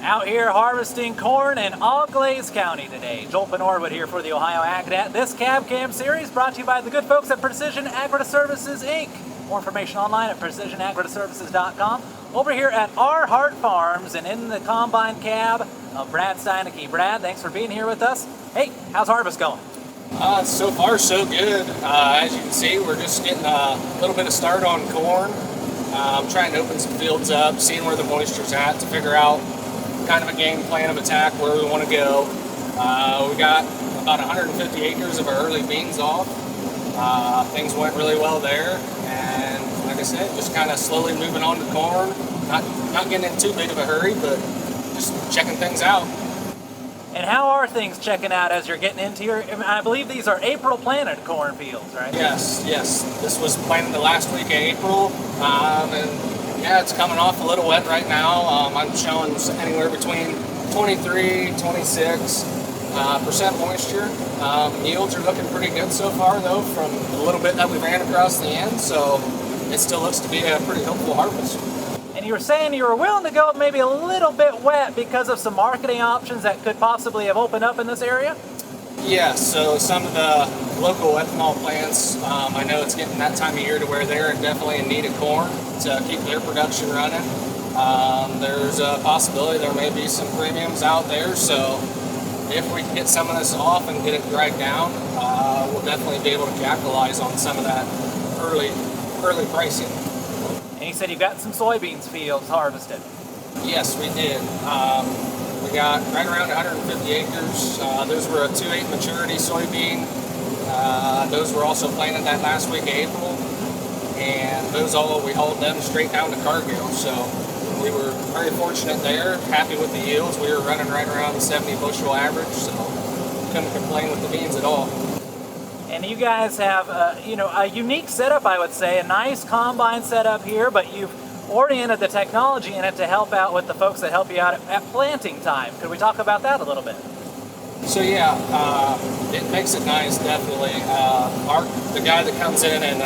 Out here harvesting corn in Auglaize County today. Joel Penhorwood here for the Ohio AgNet. This Cab Cam series brought to you by the good folks at Precision Agri-Services, Inc. More information online at precisionagriservices.com. Over here at R-Hart Farms and in the combine cab of Brad Steinke. Brad, thanks for being here with us. Hey, how's harvest going? So far, so good. As you can see, we're just getting a little bit of start on corn. I'm trying to open some fields up, seeing where the moisture's at to figure out kind of a game plan of attack where we want to go. We got about 150 acres of our early beans off. Things went really well there, and like I said, just kind of slowly moving on to corn. Not getting in too big of a hurry, but just checking things out. And how are things checking out as you're getting into your, I believe these are April planted cornfields, right? Yes. This was planted the last week of April, and yeah, it's coming off a little wet right now. I'm showing anywhere between 23-26% moisture. Yields are looking pretty good so far, though, from the little bit that we ran across the end, so it still looks to be a pretty hopeful harvest. And you were saying you were willing to go maybe a little bit wet because of some marketing options that could possibly have opened up in this area? Yeah, so some of the local ethanol plants, I know it's getting that time of year to where they're definitely in need of corn to keep their production running. There's a possibility there may be some premiums out there, so if we can get some of this off and get it dried down, we'll definitely be able to capitalize on some of that early pricing. And you said you got some soybeans fields harvested. Yes, we did. We got right around 150 acres. Those were a 2.8 maturity soybean. Those were also planted that last week of April. And we hauled them straight down to Cargill. So we were very fortunate there, happy with the yields. We were running right around the 70 bushel average, so couldn't complain with the beans at all. And you guys have a unique setup, I would say, a nice combine setup here, but you've oriented the technology in it to help out with the folks that help you out at planting time. Could we talk about that a little bit? So yeah, it makes it nice, definitely. The guy that comes in and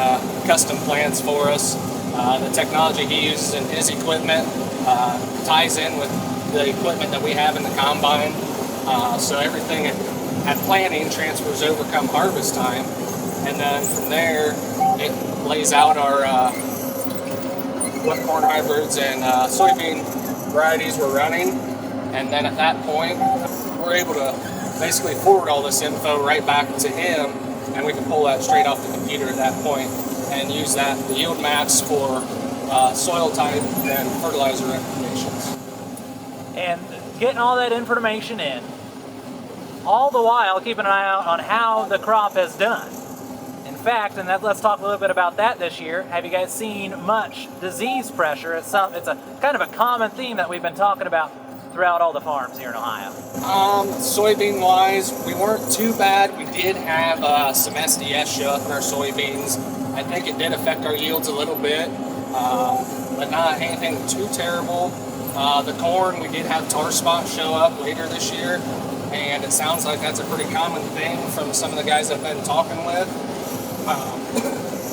custom plants for us, the technology he uses in his equipment ties in with the equipment that we have in the combine. So everything at planting transfers over come harvest time, and then from there it lays out our what corn hybrids and soybean varieties we're running, and then at that point we're able to basically forward all this info right back to him, and we can pull that straight off the computer at that point and use the yield maps for soil type and fertilizer recommendations. And getting all that information in, all the while keeping an eye out on how the crop has done. In fact, and let's talk a little bit about that this year. Have you guys seen much disease pressure? It's a kind of a common theme that we've been talking about throughout all the farms here in Ohio. Soybean wise, we weren't too bad. We did have some SDS show up in our soybeans. I think it did affect our yields a little bit, but not anything too terrible. The corn, we did have tar spots show up later this year, and it sounds like that's a pretty common thing from some of the guys I've been talking with.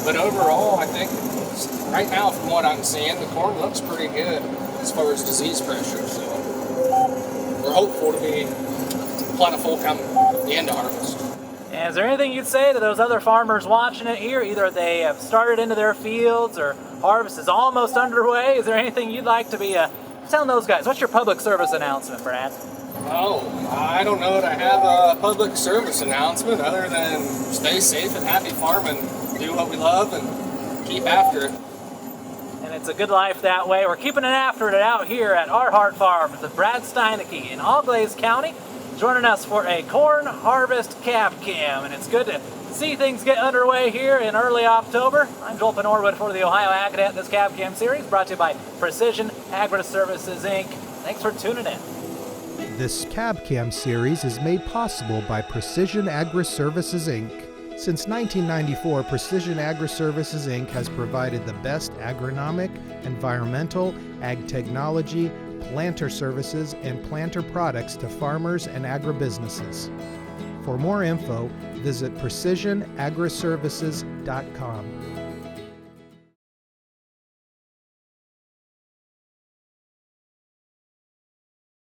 But overall, I think right now, from what I'm seeing, the corn looks pretty good as far as disease pressure. So we're hopeful to be plentiful come the end of harvest. And is there anything you'd say to those other farmers watching it here? Either they have started into their fields or harvest is almost underway. Is there anything you'd like to be telling those guys? What's your public service announcement, Brad? Oh, I don't know that I have a public service announcement other than stay safe and happy farming, do what we love, and keep after it. And it's a good life that way. We're keeping it after it out here at R-Hart Farm with Brad Steinke in Auglaize County, joining us for a corn harvest cab cam. And it's good to see things get underway here in early October. I'm Joel Penhorwood for the Ohio AgNet. This cab cam series brought to you by Precision Agri-Services, Inc. Thanks for tuning in. This Cab Cam series is made possible by Precision Agri-Services, Inc. Since 1994, Precision Agri-Services, Inc. has provided the best agronomic, environmental, ag technology, planter services, and planter products to farmers and agribusinesses. For more info, visit precisionagriservices.com.